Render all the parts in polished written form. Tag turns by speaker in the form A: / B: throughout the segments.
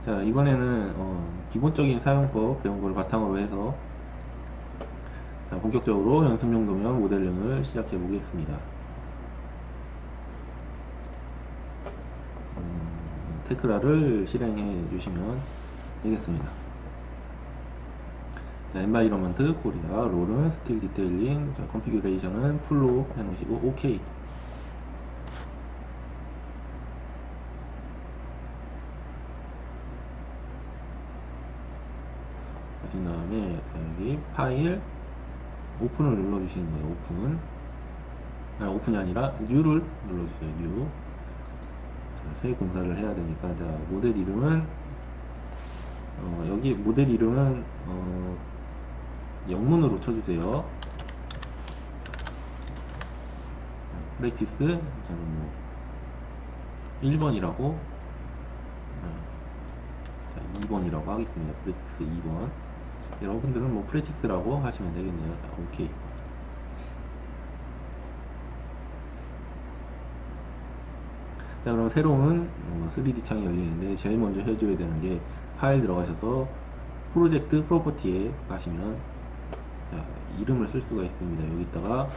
A: 자, 이번에는 기본적인 사용법 배운 걸 바탕으로 해서 자, 본격적으로 연습용 도면 모델링을 시작해 보겠습니다. 테크라를 실행해 주시면 되겠습니다. 자, 엔바이러먼트 코리아 롤은 스틸 디테일링, 자, 컨피규레이션은 풀로 해 놓으시고 OK 하신 다음에 여기 파일 오픈을 눌러 주시는 거예요. 오픈이 아니라 뉴를 눌러 주세요. 뉴. 새 공사를 해야 되니까, 자, 모델 이름은 여기 모델 이름은 영문으로 쳐주세요. 프랙티스 저는 뭐 1번이라고, 2번이라고 하겠습니다. 프랙티스 2번. 여러분들은 뭐 프랙티스라고 하시면 되겠네요. 자, 오케이. 자, 그럼 새로운 3D 창이 열리는데 제일 먼저 해줘야 되는 게 파일 들어가셔서 프로젝트 프로퍼티에 가시면, 자, 이름을 쓸 수가 있습니다. 여기다가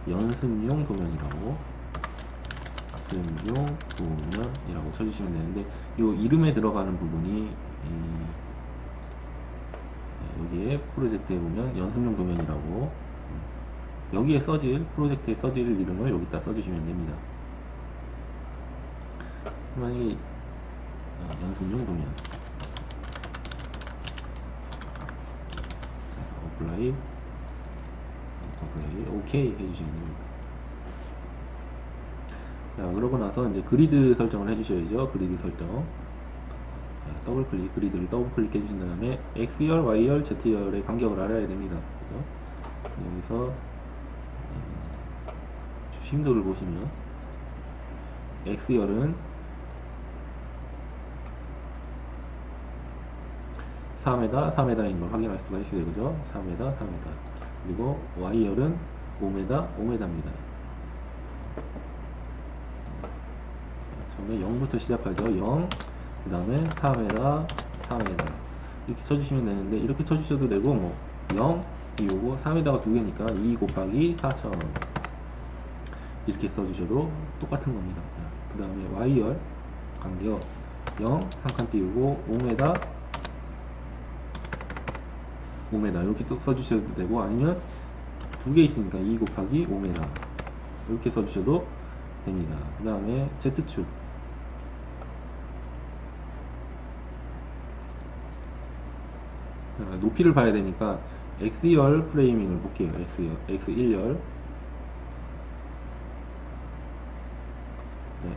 A: 연습용 도면이라고 쳐주시면 되는데, 이 이름에 들어가는 부분이 여기에 프로젝트에 보면 연습용 도면이라고, 여기에 써질 프로젝트에 써질 이름을 여기다 써주시면 됩니다. 만약에 연습용 도면 어플라이 오케이 해주시면 됩니다. 자, 그러고 나서 이제 그리드 설정을 해주셔야죠. 그리드 설정. 자, 더블클릭, 그리드를 더블클릭 해주신 다음에 X열, Y열, Z열의 간격을 알아야 됩니다. 그죠? 여기서 주심도를 보시면 X열은 4m, 4m인 걸 확인할 수가 있어요. 그죠? 4m, 4m. 그리고 Y열은 5m, 5m입니다. 처음에 0부터 시작하죠. 0, 그 다음에 4m, 4m. 이렇게 쳐주시면 되는데, 이렇게 쳐주셔도 되고, 뭐, 0, 2오고, 4m가 두 개니까 2 곱하기 4,000. 이렇게 써주셔도 똑같은 겁니다. 그 다음에 Y열 간격 0, 한 칸 띄우고, 5m, 5m. 이렇게 또 써주셔도 되고, 아니면 두 개 있으니까 2 곱하기 5m. 이렇게 써주셔도 됩니다. 그 다음에 Z축. 높이를 봐야 되니까 X열 프레이밍을 볼게요. X1열.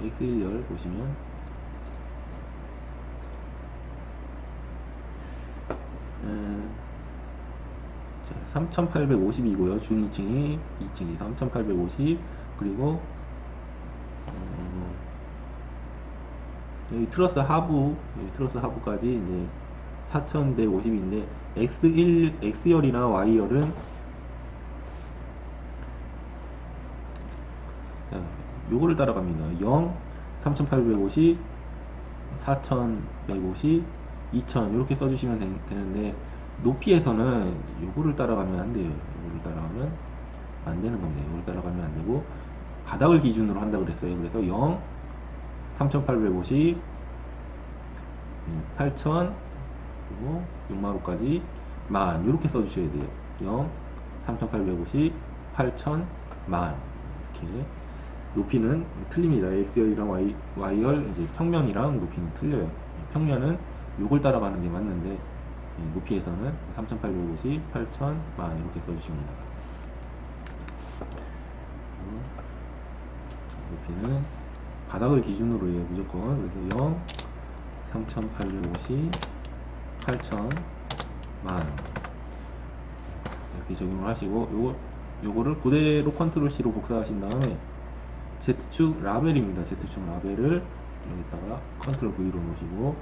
A: X1열 보시면 3850이고요. 중위층이 2층이 3850, 그리고 여기 트러스 하부까지 이제 4150인데, X열이나 Y열은 요거를 따라갑니다. 0, 3850, 4150, 2000 이렇게 써주시면 되는데, 높이에서는 요거를 따라가면 안 돼요. 요거를 따라가면 안 되는 겁니다. 요거를 따라가면 안 되고, 바닥을 기준으로 한다 그랬어요. 그래서 0, 3850, 8000, 그리고 6마루까지 만 이렇게 써주셔야 돼요. 0, 3850, 8000, 만. 이렇게 높이는 틀립니다. X열이랑 Y열 이제 평면이랑 높이는 틀려요. 평면은 요걸 따라가는 게 맞는데, 높이에서는 3850, 8000, 만 이렇게 써주십니다. 높이는 바닥을 기준으로 해요. 무조건. 그래서 0, 3850, 8000, 만 이렇게 적용을 하시고, 요거를 그대로 컨트롤 C로 복사하신 다음에 Z축 라벨입니다. Z축 라벨을 여기다가 컨트롤 V로 놓으시고,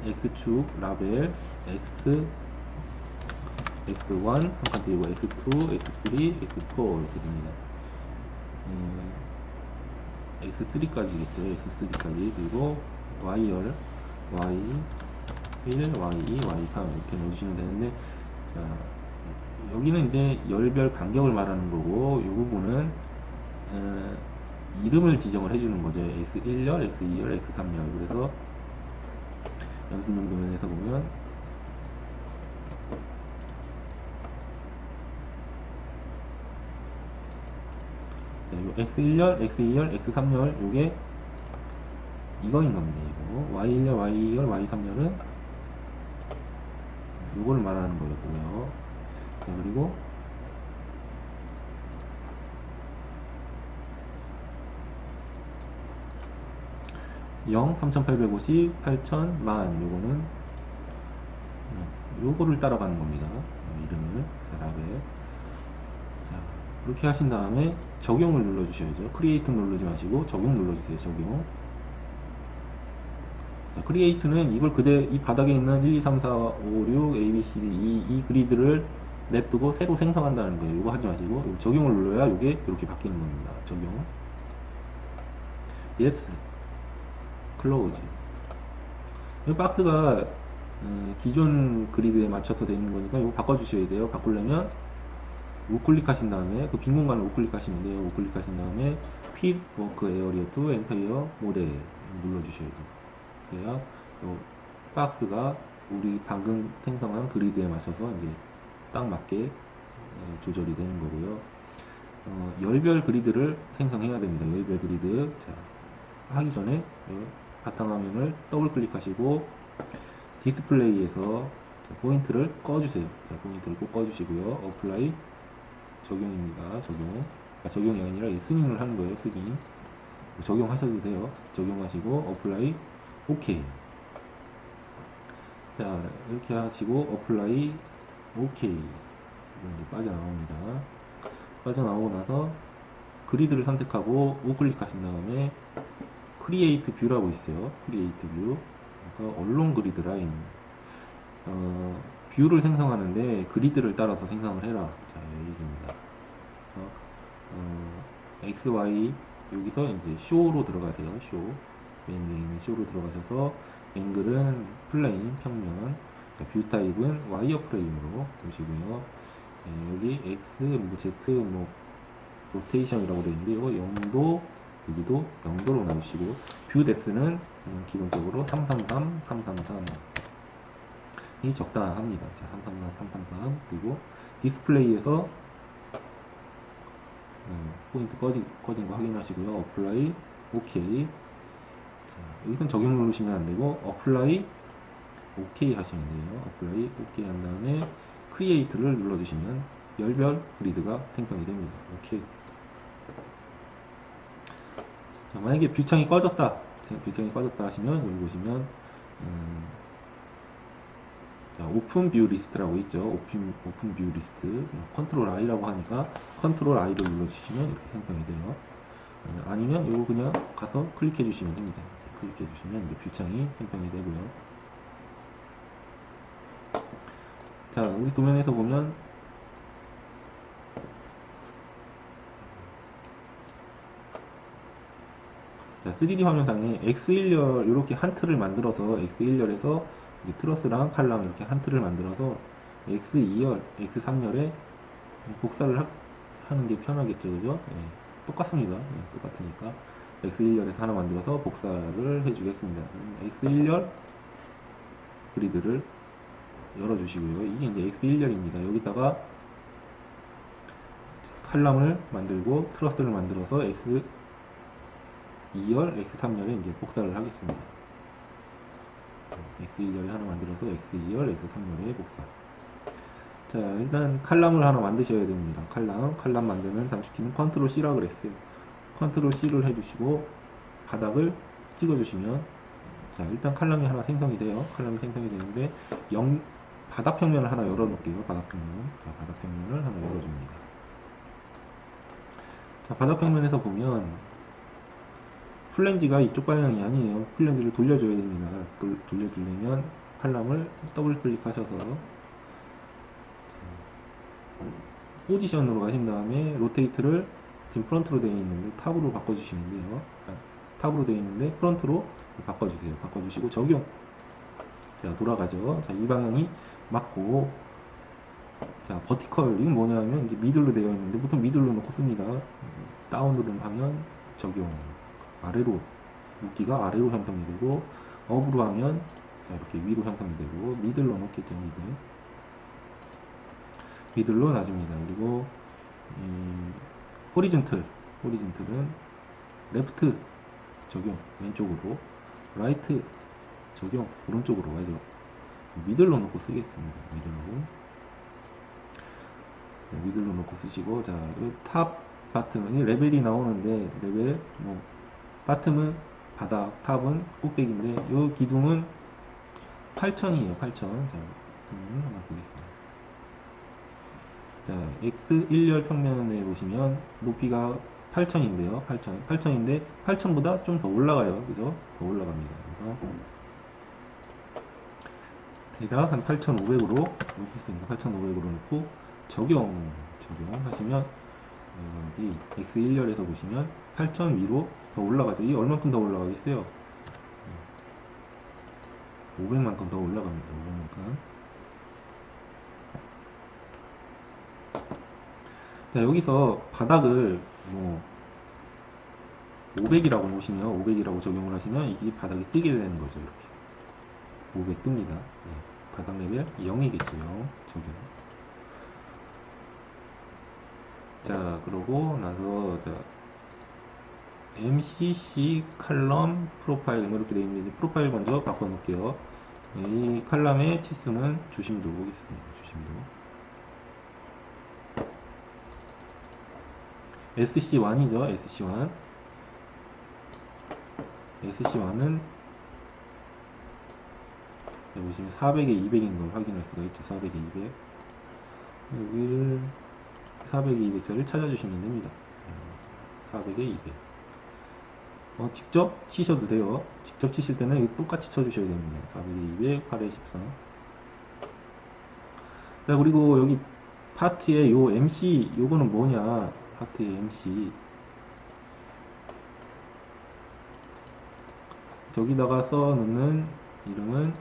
A: X축 라벨 X1 한 칸 띄우고, X2, X3, X4 이렇게 됩니다. X3까지겠죠. X3까지. 그리고 Y열, Y1, Y2, Y3 이렇게 넣어주시면 되는데, 자, 여기는 이제 열별 간격을 말하는 거고, 이 부분은 이름을 지정을 해주는 거죠. X1열, X2열, X3열. 그래서 연습용 도면에서 보면 자, 요 X1열, X2열, X3열 요게 이거인 겁니다. 이거 Y1열, Y2열, Y3열은 요거를 말하는 거였고요. 자, 그리고 0, 3850, 8000, 만 요거는 요거를 따라가는 겁니다. 이름을 라벨. 자, 그렇게 하신 다음에 적용을 눌러주셔야죠. 크리에이트 누르지 마시고 적용 눌러주세요. 적용. 자, 크리에이트는 이걸 이 바닥에 있는 1, 2, 3, 4, 5, 6, A, B, C, D, 이 그리드를 냅두고 새로 생성한다는 거예요. 이거 하지 마시고 적용을 눌러야 이게 이렇게 바뀌는 겁니다. 적용. Yes. Close. 이 박스가 기존 그리드에 맞춰서 되어 있는 거니까 이거 바꿔주셔야 돼요. 바꾸려면 우클릭 하신 다음에 그 빈 공간을 우클릭 하시면 돼요. 우클릭 하신 다음에 Fit Work Area to Entire Model 눌러주셔야 돼요. 그래야 요 박스가 우리 방금 생성한 그리드에 맞춰서 이제 딱 맞게 조절이 되는 거고요. 열별 그리드를 생성해야 됩니다. 열별 그리드. 자, 하기 전에 바탕화면을 더블 클릭하시고 디스플레이에서 포인트를 꺼주세요. 자, 포인트를 꼭 꺼주시고요. 어플라이 적용입니다. 적용. 적용이 아니라 승인을 하는 거예요. 승인. 적용하셔도 돼요. 적용하시고 어플라이 오케이. 자, 이렇게 하시고 어플라이 오케이. 이제 빠져나옵니다. 빠져나오고 나서 그리드를 선택하고 우클릭 하신 다음에 크리에이트 뷰라고 있어요. 크리에이트 뷰. 그래서 언론 그리드 라인. 뷰를 생성하는데 그리드를 따라서 생성을 해라. 자, 여기입니다. X, Y 여기서 이제 쇼로 들어가세요. 쇼. 맨 위에 있는 쇼로 들어가셔서 앵글은 플레인, 평면. 자, 뷰 타입은 와이어 프레임으로 보시고요. 네, 여기 X, 뭐 Z, 뭐 로테이션이라고 되어 있는데 이거 0도, 여기도 0도로 놔주시고 뷰 뎁스는 기본적으로 333, 333 이 적당합니다. 자, 333, 333 그리고 디스플레이에서 포인트 꺼진 거 확인하시고요. 어플라이 오케이. 자, 여기선 적용 누르시면 안되고 어플라이 오케이 하시면 돼요. 어플라이 오케이 한 다음에 크리에이트를 눌러주시면 열별 그리드가 생성이 됩니다. 오케이. 자, 만약에 뷰창이 꺼졌다. 뷰창이 꺼졌다 하시면 여기 보시면 자, 오픈 뷰 리스트라고 있죠. 오픈 뷰 리스트. 컨트롤 I라고 하니까 컨트롤 I를 눌러주시면 이렇게 생성이 돼요. 아니면 이거 그냥 가서 클릭해 주시면 됩니다. 클릭해 주시면 이제 뷰창이 생성이 되고요. 자, 우리 도면에서 보면 자, 3D 화면상에 X1열 이렇게 한 틀을 만들어서 X1열에서 트러스랑 칼랑 이렇게 한 틀을 만들어서 X2열, X3열에 복사를 하는 게 편하겠죠, 그죠? 네, 똑같습니다. 네, 똑같으니까 X1열에서 하나 만들어서 복사를 해주겠습니다. X1열 그리드를 열어주시고요. 이게 이제 X1열입니다. 여기다가 칼럼을 만들고 트러스를 만들어서 X2열, X3열에 이제 복사를 하겠습니다. X1열에 하나 만들어서 X2열, X3열에 복사. 자, 일단 칼럼을 하나 만드셔야 됩니다. 칼럼 만드는 단축키는 컨트롤 C라 그랬어요. 컨트롤 C를 해주시고 바닥을 찍어주시면 자, 일단 칼럼이 하나 생성이 돼요. 칼럼이 생성이 되는데 바닥 평면을 하나 열어놓을게요. 바닥 평면. 자, 바닥 평면을 하나 열어줍니다. 자, 바닥 평면에서 보면 플랜지가 이쪽 방향이 아니에요. 플랜지를 돌려줘야 됩니다. 돌려주려면 칼럼을 더블 클릭하셔서 포지션으로 가신 다음에 로테이트를 지금 프런트로 되어 있는데 탑으로 바꿔주시면 돼요. 탑으로 되어 있는데 프런트로 바꿔주세요. 바꿔주시고 적용. 자, 돌아가죠. 자, 이 방향이 맞고, 자, 버티컬 이건 뭐냐면 이제 미들로 되어 있는데 보통 미들로 놓고 씁니다. 다운으로 하면 적용. 아래로 묶기가 아래로 형성이 되고, 업으로 하면 자, 이렇게 위로 형성이 되고, 미들로 놓겠죠. 미들로 놔줍니다. 그리고 이 호리즌틀은 레프트 적용 왼쪽으로, 라이트 적용 오른쪽으로 가죠. 미들로 놓고 쓰겠습니다. 미들로 놓고 쓰시고, 자, 탑 바텀은 레벨이 나오는데, 레벨 뭐 바텀은 바닥, 탑은 꼭대기인데 요 기둥은 8000이에요. 8000. 자, 한번 보겠습니다. 자, X1열 평면에 보시면 높이가 8000인데요. 8000인데 8000보다 좀 더 올라가요. 그죠? 더 올라갑니다. 그래서 대략 한 8500으로 놓겠습니다. 8500으로 놓고 적용하시면 이 X1열에서 보시면 8000 위로 더 올라가죠. 이 얼만큼 더 올라가겠어요? 500만큼 더 올라갑니다. 500만큼. 자, 여기서 바닥을 뭐 500이라고 보시면 500이라고 적용을 하시면 이게 바닥이 뜨게 되는 거죠. 이렇게 500 뜹니다. 네. 바닥 레벨 0이겠죠. 0 적용. 자, 그러고 나서 자, MCC 칼럼 프로파일 이렇게 되어 있는데 프로파일 먼저 바꿔 놓을게요. 이 칼럼의 치수는 주심도 보겠습니다. 주심도 SC1이죠. SC1 SC1은 보시면 400에 200인 걸 확인할 수가 있죠. 400에 200 여기를 400에 200짜리를 찾아주시면 됩니다. 400에 200 직접 치셔도 돼요. 직접 치실 때는 똑같이 쳐주셔야 됩니다. 400에 200 8에 13. 자, 그리고 여기 파트에 요 MC 요거는 뭐냐, 파트의 MC 여기다가 써 놓는 이름은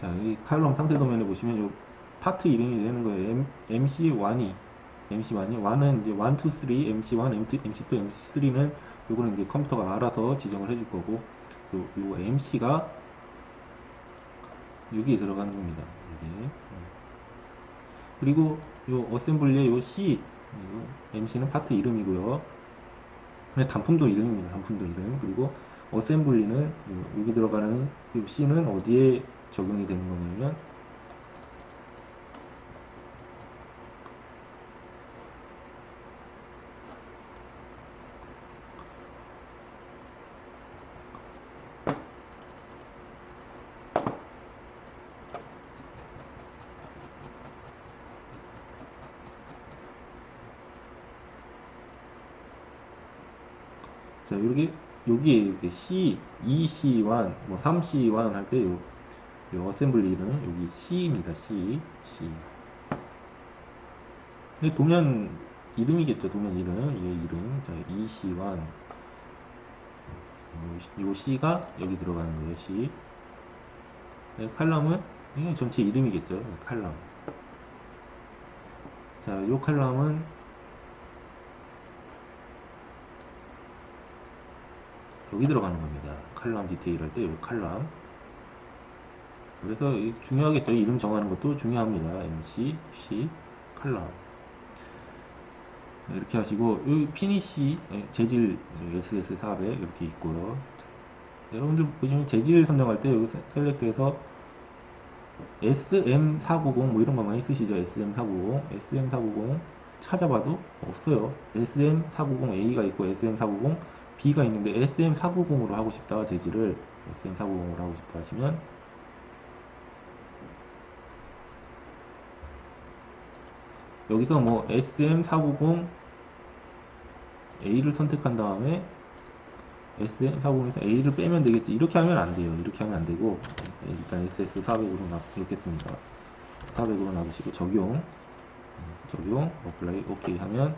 A: 자, 이 칼럼 상세 도면에 보시면 요 파트 이름이 되는 거예요. MC1이 1은 이제 1, 2, 3, MC1, MC2, MC3는 요거는 이제 컴퓨터가 알아서 지정을 해줄 거고, 요 MC가 여기에 들어가는 겁니다. 이게. 그리고 요 어셈블리의 요 C, MC는 파트 이름이고요. 단품도 이름입니다. 단품도 이름. 그리고 어셈블리는 여기 들어가는 요 C는 어디에 적용이 되는 거냐면 자, 여기에 이렇게 C, 2C1, 뭐 3C1 할 때 요 어셈블리는 여기 C입니다. C. 이 도면 이름이겠죠. 도면 이름. 얘 이름. 자, EC1. 요 C가 여기 들어가는 거예요. C. 칼럼은 이게 전체 이름이겠죠. 칼럼. 자, 요 칼럼은 여기 들어가는 겁니다. 칼럼 디테일 할 때 요 칼럼. 그래서 중요하겠죠. 이름 정하는 것도 중요합니다. MC, C, 칼럼. 이렇게 하시고, 여기 피니시, 재질 SS400 이렇게 있고요. 여러분들 보시면 재질 선정할 때 여기 셀렉트해서 SM490 뭐 이런 거 많이 쓰시죠. SM490 찾아봐도 없어요. SM490A가 있고 SM490B가 있는데 SM490으로 하고 싶다, 재질을 SM490으로 하고 싶다 하시면 여기서 뭐 SM490A를 선택한 다음에 SM450에서 A를 빼면 되겠지. 이렇게 하면 안 돼요. 이렇게 하면 안 되고, 일단 SS400으로 놓겠습니다. 400으로 놔두시고, 적용, 어플라이, 오케이 하면,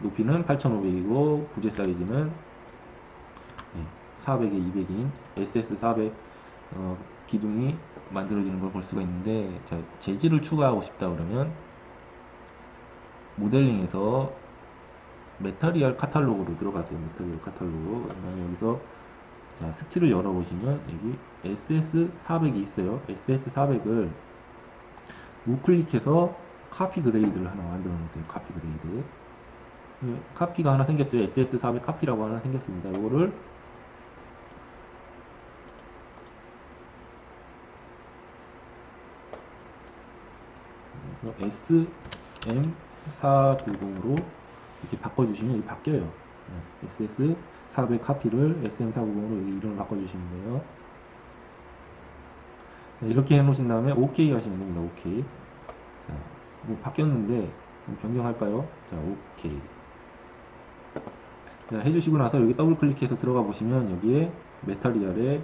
A: 높이는 8500이고, 부재 사이즈는 400에 200인 SS400 기둥이 만들어지는 걸 볼 수가 있는데, 자, 재질을 추가하고 싶다 그러면 모델링에서 메타리얼 카탈로그로 들어가세요. 메타리얼 카탈로그. 그다음에 여기서 자, 스킬을 열어보시면 여기 SS400이 있어요. SS400을 우클릭해서 카피 그레이드를 하나 만들어 놓으세요. 카피 그레이드. 카피가 하나 생겼죠. SS400 카피라고 하나 생겼습니다. 이거를 SM490으로 이렇게 바꿔주시면 이게 바뀌어요. SS400 카피를 SM490으로 여기 이름을 바꿔주시면 돼요. 이렇게 해놓으신 다음에 OK 하시면 됩니다. OK. 자, 뭐 바뀌었는데 변경할까요? 자, OK. 자, 해주시고 나서 여기 더블 클릭해서 들어가 보시면 여기에 메탈리알에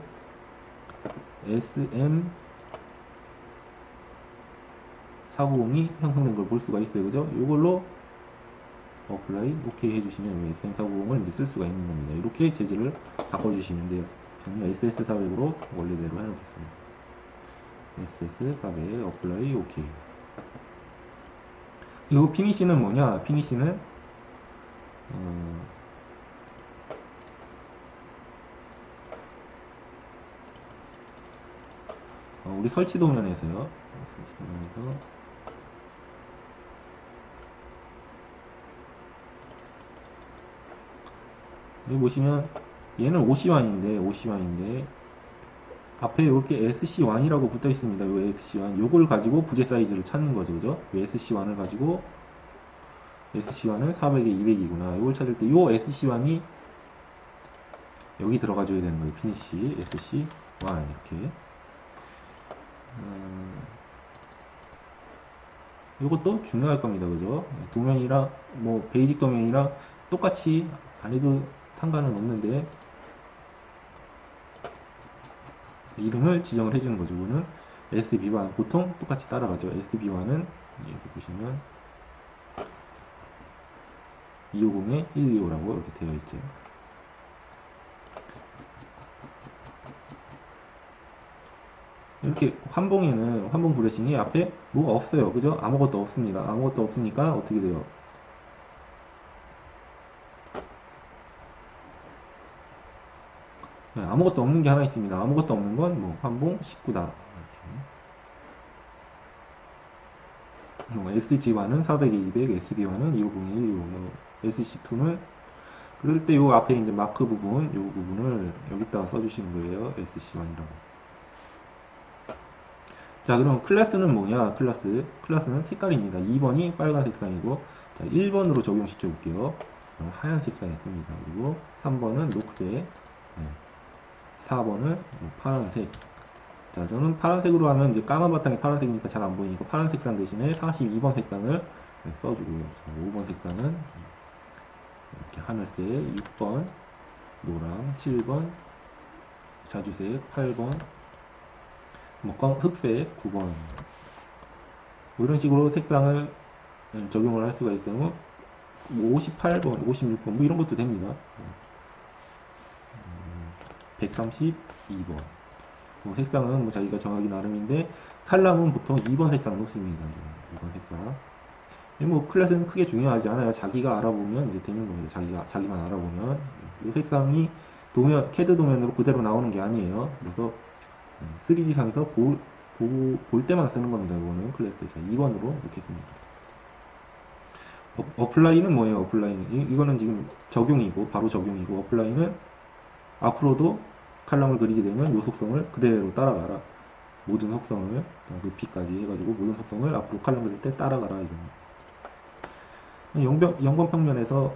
A: SM490이 형성된 걸 볼 수가 있어요. 그죠? 이걸로 어플라이 OK 해주시면 SM490을 이제 쓸 수가 있는 겁니다. 이렇게 재질을 바꿔주시면 돼요. 저는 SS400으로 원래대로 해놓겠습니다. SS400 어플라이 OK. 이 피니시는 뭐냐? 피니시는 우리 설치 도면에서요. 설치 도면에서 여기 보시면 얘는 OC1인데 앞에 이렇게 SC1이라고 붙어 있습니다. 요 SC1 요걸 가지고 부재 사이즈를 찾는 거죠. 그죠? 요 SC1을 가지고 SC1은 400에 200이구나. 이걸 찾을 때 요 SC1이 여기 들어가 줘야 되는 거예요. 피니시 SC1 이렇게. 이것도 중요할 겁니다. 그죠? 도면이랑 뭐 베이직 도면이랑 똑같이 안 해도 상관은 없는데 이름을 지정을 해주는 거죠. 이거는 SB1 보통 똑같이 따라가죠. SB1은 여기 보시면 250에 125라고 이렇게 되어 있죠. 이렇게 환봉 브러싱이 앞에 뭐가 없어요. 그죠? 아무것도 없습니다. 아무것도 없으니까 어떻게 돼요? 네, 아무것도 없는 게 하나 있습니다. 아무것도 없는 건 뭐 환봉 19다. SG1은 400에 200, SB1은 250에 125, SC2는 그럴 때 요 앞에 이제 마크 부분, 요 부분을 여기다가 써주시는 거예요. SC1이라고. 자, 그럼 클래스는 뭐냐? 클래스는 색깔입니다. 2번이 빨간 색상이고, 자, 1번으로 적용시켜 볼게요. 하얀 색상이 뜹니다. 그리고 3번은 녹색, 네. 4번은 파란색. 자, 저는 파란색으로 하면 이제 까만 바탕이 파란색이니까 잘 안 보이니까 파란 색상 대신에 42번 색상을 써주고요. 자, 5번 색상은 이렇게 하늘색, 6번 노랑, 7번 자주색, 8번 흑색, 9번 뭐 이런 식으로 색상을 적용을 할 수가 있어요. 58번, 56번 뭐 이런 것도 됩니다. 132번 뭐 색상은 뭐 자기가 정하기 나름인데 칼럼은 보통 2번 색상 놓습니다. 2번 색상. 뭐 클래스는 크게 중요하지 않아요. 자기가 알아보면 이제 되는 겁니다. 자기만 알아보면 이 색상이 캐드 도면으로 그대로 나오는 게 아니에요. 그래서 3D상에서 볼 때만 쓰는 겁니다. 이거는 클래스에서 2번으로 놓겠습니다. 어플라이는 뭐예요? 어플라이는 이거는 지금 적용이고 바로 적용이고 어플라이는 앞으로도 칼럼을 그리게 되면 이 속성을 그대로 따라가라. 모든 속성을 높이까지 해가지고 모든 속성을 앞으로 칼럼 그릴 때 따라가라 이겁니다. 영번 평면에서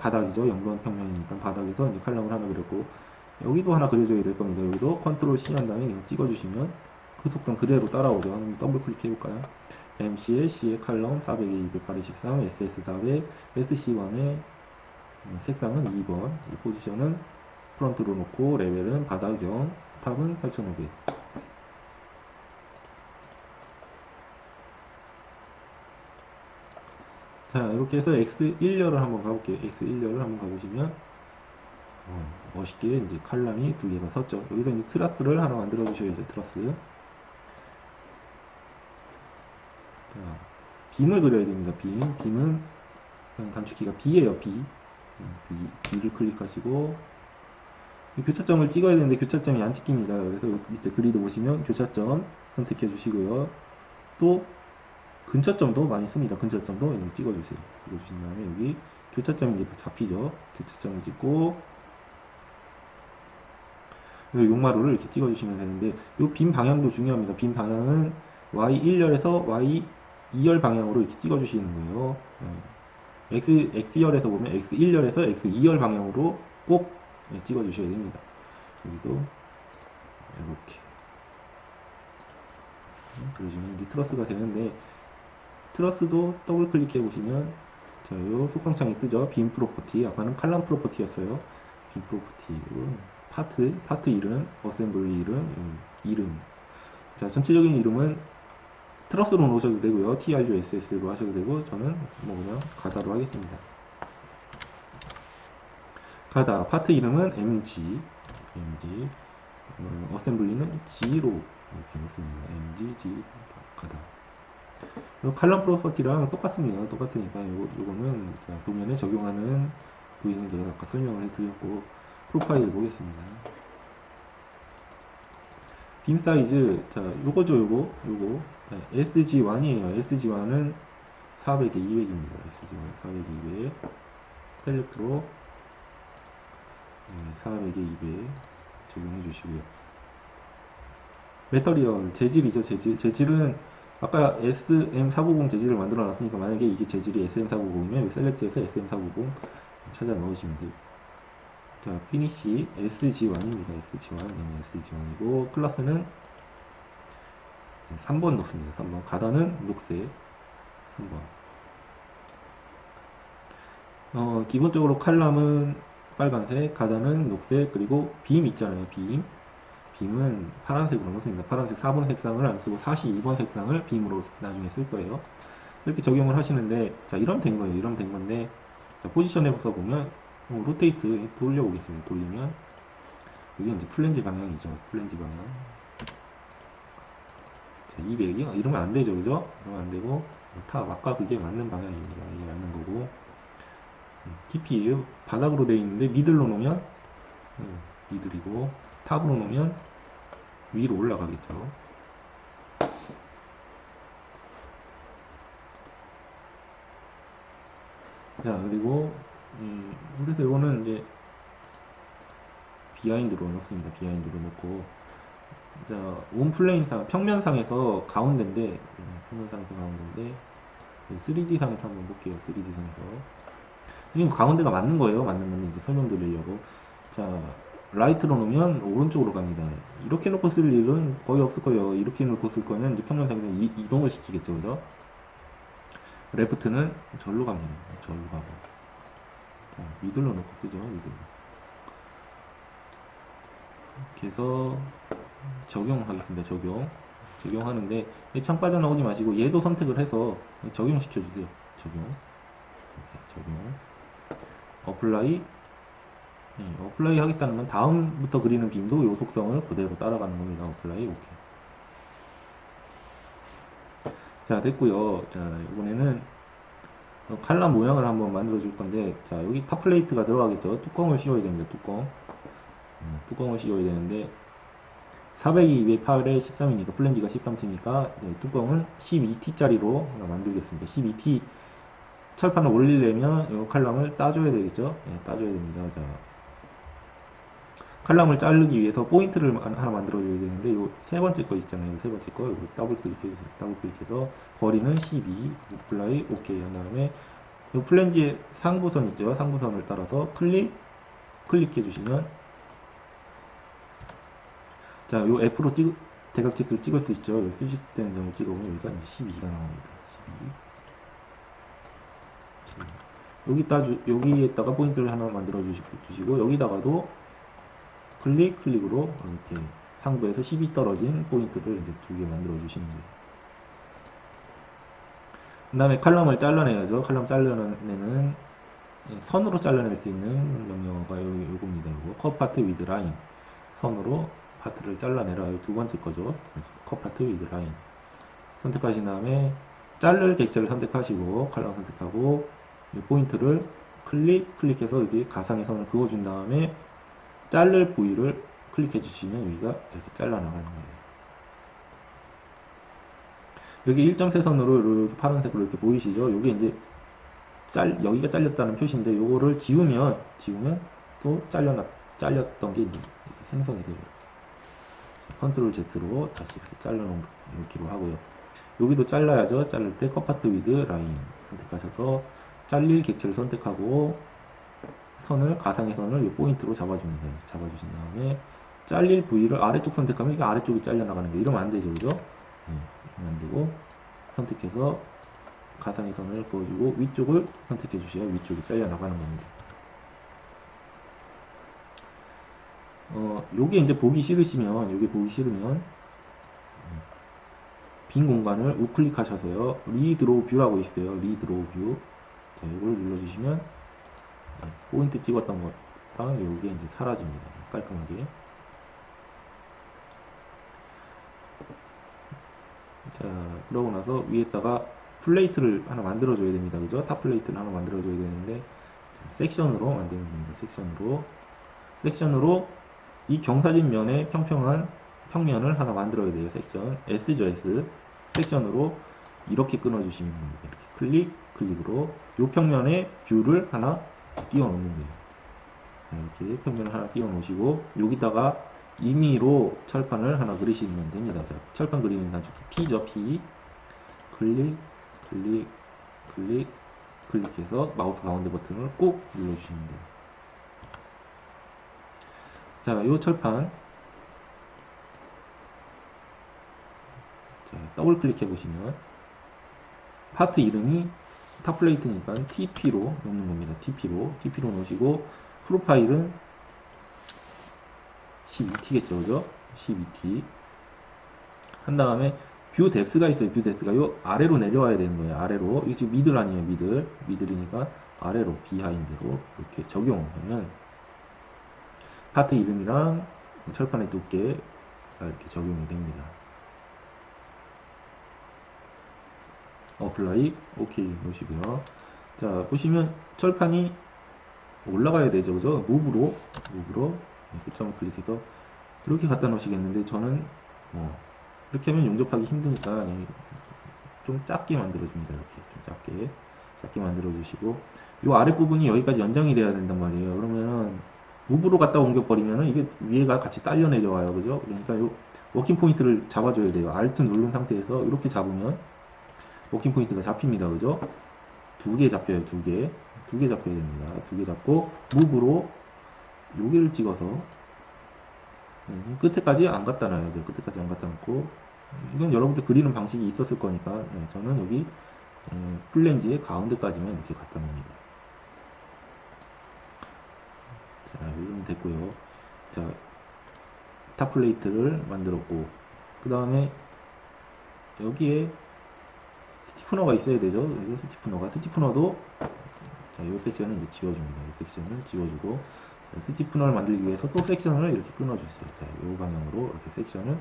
A: 바닥이죠. 영번 평면이니까 바닥에서 이제 칼럼을 하나 그렸고 여기도 하나 그려줘야 될 겁니다. 여기도 컨트롤 C 한 다음에 그냥 찍어주시면 그 속성 그대로 따라오죠. 한번 더블 클릭 해볼까요? MC의 C의 칼럼 400에 283, SS400, SC1에 색상은 2번, 포지션은 프론트로 놓고 레벨은 바닥형, 탑은 8,500. 자, 이렇게 해서 X1열을 한번 가볼게요. X1열을 한번 가보시면 멋있게 이제 칼럼이 두 개가 섰죠. 여기서 이제 트러스를 하나 만들어 주셔야죠. 트러스. 자, 빔을 그려야 됩니다. 빔은 단축키가 B예요. B를 클릭하시고 교차점을 찍어야 되는데 교차점이 안 찍힙니다. 그래서 밑에 그리드 보시면 교차점 선택해 주시고요. 또 근처점도 많이 씁니다. 근처점도 찍어주세요. 찍어주신 다음에 여기 교차점이 이제 잡히죠. 교차점을 찍고 이 용마루를 이렇게 찍어주시면 되는데 이 빔 방향도 중요합니다. 빔 방향은 Y1열에서 Y2열 방향으로 이렇게 찍어주시는 거예요. X열에서 보면 X1열에서 X2열 방향으로 꼭 찍어주셔야 됩니다. 여기도 이렇게 그러시면 이제 트러스가 되는데 트러스도 더블 클릭해 보시면 자, 요 속성창이 뜨죠. 빔 프로퍼티. 아까는 칼럼 프로퍼티였어요. 빔 프로퍼티. 파트 이름, 어셈블리 이름. 자, 전체적인 이름은 트러스로 놓으셔도 되고요. TRUSS로 하셔도 되고, 저는 뭐 그냥 가다로 하겠습니다. 가다. 파트 이름은 MG. 어셈블리는 G로 이렇게 놓습니다. MG, 가다. 칼럼 프로퍼티랑 똑같습니다. 똑같으니까 요거는 도면에 적용하는 부위는 제가 아까 설명을 해드렸고 프로파일 보겠습니다. 빔 사이즈 자 요거죠. 요거 SG1이에요. SG1은 400에 200입니다. SG1 400에 200 셀렉트로 400에 200 적용해 주시고요. 메터리얼 재질이죠. 재질은 아까 SM490 재질을 만들어 놨으니까 만약에 이게 재질이 SM490이면 셀렉트에서 SM490 찾아 넣으시면 돼요. 자, 피니시 SG1입니다. SG1이고 클래스는 3번 넣습니다. 3번 가다는 녹색 3번 기본적으로 칼럼은 빨간색, 가다는 녹색, 그리고 빔 있잖아요. 빔은 파란색으로 넣습니다. 파란색 4번 색상을 안 쓰고 42번 색상을 빔으로 나중에 쓸 거예요. 이렇게 적용을 하시는데, 자, 이러면 된 거예요. 이러면 된 건데, 자, 포지션에서 보면, 로테이트 돌려보겠습니다. 돌리면, 이게 이제 플랜지 방향이죠. 플랜지 방향. 자, 200이요? 이러면 안 되죠. 그죠? 이러면 안 되고, 아까 그게 맞는 방향입니다. 이게 맞는 거고, 깊이 바닥으로 되어 있는데, 미들로 놓으면, 미들이고, 탑으로 놓으면 위로 올라가겠죠. 자, 그리고 그래서 이거는 이제 비하인드로 넣습니다. 비하인드로 넣고 자, 온플레인상 평면상에서 가운데인데 평면상에서 가운데인데 3D상에서 한번 볼게요. 3D상에서 이건 가운데가 맞는 거예요. 맞는 건데 이제 설명드리려고 자 라이트로 놓으면 오른쪽으로 갑니다. 이렇게 놓고 쓸 일은 거의 없을 거예요. 이렇게 놓고 쓸 거는 이제 평면상에서 이동을 시키겠죠. 그죠? 레프트는 절로 갑니다. 절로 가고. 자, 미들로 놓고 쓰죠. 미들로. 이렇게 해서 적용하겠습니다. 적용하는데 창 빠져나오지 마시고 얘도 선택을 해서 적용시켜 주세요. 적용. 어플라이. 어플라이 하겠다는 건 다음부터 그리는 빔도 이 속성을 그대로 따라가는 겁니다. 어플라이. 오케이. 자, 됐고요. 자, 이번에는 칼럼 모양을 한번 만들어 줄 건데, 자, 여기 탑플레이트가 들어가겠죠. 뚜껑을 씌워야 됩니다. 뚜껑을 씌워야 되는데, 400이 208에 13이니까, 플랜지가 13T니까, 뚜껑은 12T짜리로 만들겠습니다. 12T 철판을 올리려면, 이 칼럼을 따줘야 되겠죠. 따줘야 됩니다. 자, 칼럼을 자르기 위해서 포인트를 하나 만들어줘야 되는데 요 세 번째 거 있잖아요. 세 번째 거 이거 더블 클릭해주세요. 더블 클릭해서 거리는 12 어플라이 오케이 한 다음에 요 플랜지의 상부선 있죠. 상부선을 따라서 클릭해 주시면 자 요 F로 대각지수를 찍을 수 있죠. 요 수식되는 점을 찍어보면 여기가 이제 12가 나옵니다. 12. 여기에다가 포인트를 하나 만들어 주시고 여기다가도 클릭으로 이렇게 상부에서 10이 떨어진 포인트를 이제 2개 만들어 주시는 거예요. 그 다음에 칼럼을 잘라내야죠. 칼럼 잘라내는 선으로 잘라낼 수 있는 명령어가 요겁니다. 요거 컷 파트 위드 라인, 선으로 파트를 잘라내라. 두 번째 거죠. 컷 파트 위드 라인 선택하신 다음에 자를 객체를 선택하시고 칼럼 선택하고 이 포인트를 클릭해서 여기 가상의 선을 그어준 다음에 자를 부위를 클릭해 주시면 여기가 이렇게 잘라 나가는 거예요. 여기 1.3선으로 이렇게 파란색으로 이렇게 보이시죠? 요게 이제 여기가 잘렸다는 표시인데 요거를 지우면 또 잘렸던 게 이제 생성이 돼요. 컨트롤 Z로 다시 이렇게 잘라놓기로 하고요. 여기도 잘라야죠. 자를 때 컷파트 위드 라인 선택하셔서 잘릴 객체를 선택하고 선을 가상의 선을 이 포인트로 잡아주면 돼요. 잡아주신 다음에 잘릴 부위를 아래쪽 선택하면 이게 아래쪽이 잘려나가는 거예요. 이러면 안 되죠. 그죠? 네, 이러면 안 되고 선택해서 가상의 선을 그어주고 위쪽을 선택해 주셔야 위쪽이 잘려나가는 겁니다. 요게 이제 보기 싫으면 빈 공간을 우클릭하셔서요. 리드로우 뷰라고 있어요. 리드로우 뷰. 자, 이걸 눌러주시면 포인트 찍었던 것랑 요게 이제 사라집니다. 깔끔하게. 자, 그러고 나서 위에다가 플레이트를 하나 만들어줘야 됩니다. 그죠? 탑 플레이트를 하나 만들어줘야 되는데, 섹션으로 만드는 겁니다. 섹션으로 이 경사진 면에 평평한 평면을 하나 만들어야 돼요. 섹션. S죠, S. 섹션으로 이렇게 끊어주시면 됩니다. 이렇게 클릭으로 이 평면에 뷰를 하나 띄워 놓는 거예요. 자, 이렇게 평면을 하나 띄워 놓으시고 여기다가 임의로 철판을 하나 그리시면 됩니다. 자, 철판 그리는 단축키 P죠, P. 클릭해서 마우스 가운데 버튼을 꾹 눌러주시면 돼요. 자, 요 철판 더블 클릭해 보시면 파트 이름이 탑플레이트니까 TP로 놓는 겁니다. TP로 놓으시고 프로파일은 12T겠죠, 그죠? 12T 한 다음에 뷰 뎁스가 있어요. 뷰 뎁스가 요 아래로 내려와야 되는 거예요. 아래로. 이게 지금 미들 아니에요. 미들이니까 아래로 비하인드로 이렇게 적용하면 파트 이름이랑 철판의 두께가 이렇게 적용이 됩니다. 어플라이 오케이 놓으시고요. 자, 보시면 철판이 올라가야 되죠. 그죠? 무브로 끝점을 클릭해서 이렇게 갖다 놓으시겠는데 저는 이렇게 하면 용접하기 힘드니까 좀 작게 만들어줍니다. 이렇게 좀 작게 만들어주시고 이 아랫부분이 여기까지 연장이 돼야 된단 말이에요. 그러면은 무브로 갖다 옮겨버리면은 이게 위에가 같이 딸려 내려와요. 그죠? 그러니까 이 워킹 포인트를 잡아줘야 돼요. Alt 누른 상태에서 이렇게 잡으면 워킹 포인트가 잡힙니다. 그죠? 두 개 잡혀요. 두 개 잡혀야 됩니다. 두 개 잡고 무브로 여기를 찍어서 끝에까지 안 갖다 놔야죠. 끝에까지 안 갖다 놓고 이건 여러분들 그리는 방식이 있었을 거니까 저는 여기 플랜지의 가운데까지만 이렇게 갖다 놉니다. 자, 이러면 됐고요. 자, 탑 플레이트를 만들었고 그 다음에 여기에 스티프너가 있어야 되죠. 스티프너도 자, 이 섹션은 이제 지워줍니다. 이 섹션을 지워주고 자, 스티프너를 만들기 위해서 또 섹션을 이렇게 끊어주세요. 자, 이 방향으로 이렇게 섹션을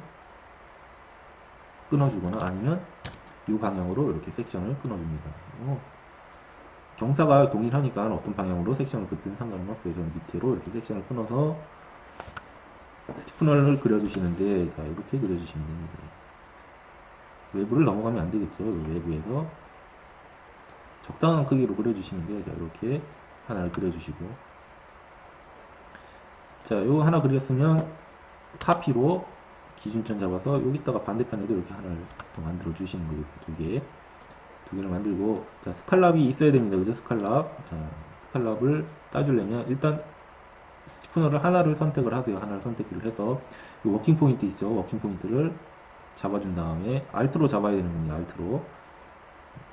A: 끊어주거나 아니면 이 방향으로 이렇게 섹션을 끊어줍니다. 경사가 동일하니까 어떤 방향으로 섹션을 긋든 상관은 없어요. 저는 밑으로 이렇게 섹션을 끊어서 스티프너를 그려주시는데 자, 이렇게 그려주시면 됩니다. 외부를 넘어가면 안 되겠죠. 외부에서 적당한 크기로 그려주시면 돼요. 자, 이렇게 하나를 그려주시고 자, 요거 하나 그렸으면 카피로 기준점 잡아서 여기다가 반대편에도 이렇게 하나를 또 만들어 주시는 거예요. 두 개를 만들고 자, 스칼랍이 있어야 됩니다. 그죠? 스칼랍을 따주려면 일단 스티프너를 하나를 선택을 하세요. 하나를 선택을 해서 이 워킹 포인트 있죠? 워킹 포인트를 잡아준 다음에 Alt로 잡아야 되는 겁니다. Alt로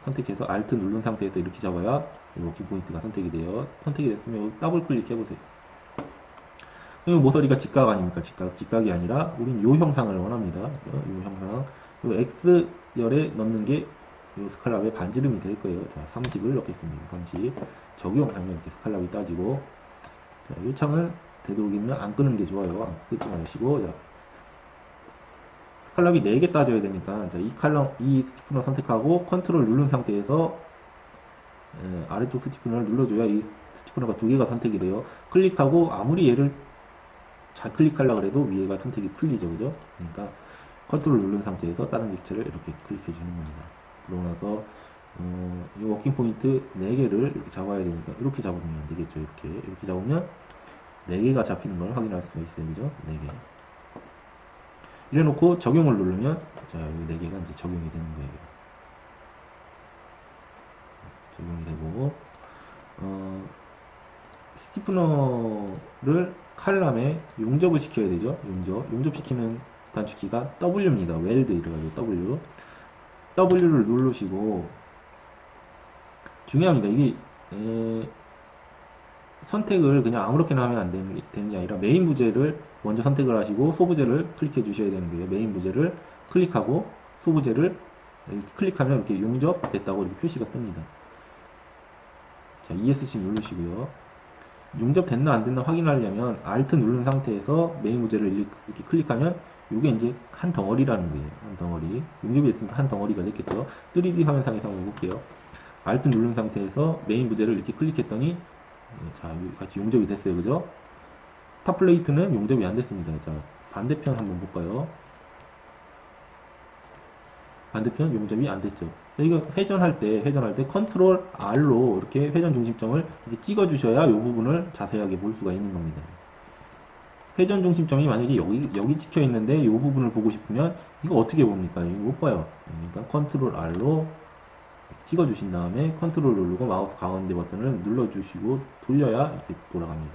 A: 선택해서 Alt 누른 상태에서 이렇게 잡아야 워킹 포인트가 선택이 돼요. 선택이 됐으면 더블 클릭해보세요. 이 모서리가 직각 아닙니까? 직각이 아니라 우린 요 형상을 원합니다. 요 형상. 요 X열에 넣는 게 요 스칼랍의 반지름이 될 거예요. 자, 30을 넣겠습니다. 30. 적용하면 이렇게 스칼랍이 따지고, 자, 요 창은 되도록이면 안 끄는 게 좋아요. 끄지 마시고, 자, 스칼랍이 4개 따져야 되니까, 자, 이 스티프너 선택하고 컨트롤 누른 상태에서 아래쪽 스티프너를 눌러줘야 이 스티프너가 2개가 선택이 돼요. 클릭하고 아무리 얘를 좌클릭하려고 해도 위에가 선택이 풀리죠. 그죠? 그러니까 컨트롤 누른 상태에서 다른 객체를 이렇게 클릭해 주는 겁니다. 그러고 나서 이 워킹 포인트 4개를 이렇게 잡아야 되니까 이렇게 잡으면 안 되겠죠. 이렇게 잡으면 4개가 잡히는 걸 확인할 수가 있어요. 그죠? 4개. 이래 놓고 적용을 누르면 자, 이 4개가 이제 적용이 되는 거예요. 적용이 되고 스티프너를 칼럼에 용접을 시켜야 되죠. 용접시키는 단축키가 W입니다. 웰드 이래가지고 W를 누르시고 중요합니다. 이게 선택을 그냥 아무렇게나 하면 안 되는 게 아니라 메인 부제를 먼저 선택을 하시고 소부제를 클릭해 주셔야 되는 거예요. 메인 부제를 클릭하고 소부제를 클릭하면 이렇게 용접됐다고 이렇게 표시가 뜹니다. 자, ESC 누르시고요. 용접됐나 안 됐나 확인하려면 Alt 누른 상태에서 메인 부제를 이렇게 클릭하면 이게 이제 한 덩어리라는 거예요. 한 덩어리. 용접이 됐으니까 한 덩어리가 됐겠죠. 3D 화면상에서 한번 볼게요. Alt 누른 상태에서 메인 부제를 이렇게 클릭했더니 자, 같이 용접이 됐어요. 그죠? 탑 플레이트는 용접이 안 됐습니다. 자, 반대편 한번 볼까요? 반대편 용접이 안 됐죠. 자, 이거 회전할 때 컨트롤 R로 이렇게 회전 중심점을 이렇게 찍어 주셔야 이 부분을 자세하게 볼 수가 있는 겁니다. 회전 중심점이 만약에 여기 찍혀 있는데 이 부분을 보고 싶으면 이거 어떻게 봅니까? 이거 못 봐요. 그러니까 컨트롤 R로 찍어 주신 다음에 컨트롤 누르고 마우스 가운데 버튼을 눌러 주시고 돌려야 이렇게 돌아갑니다.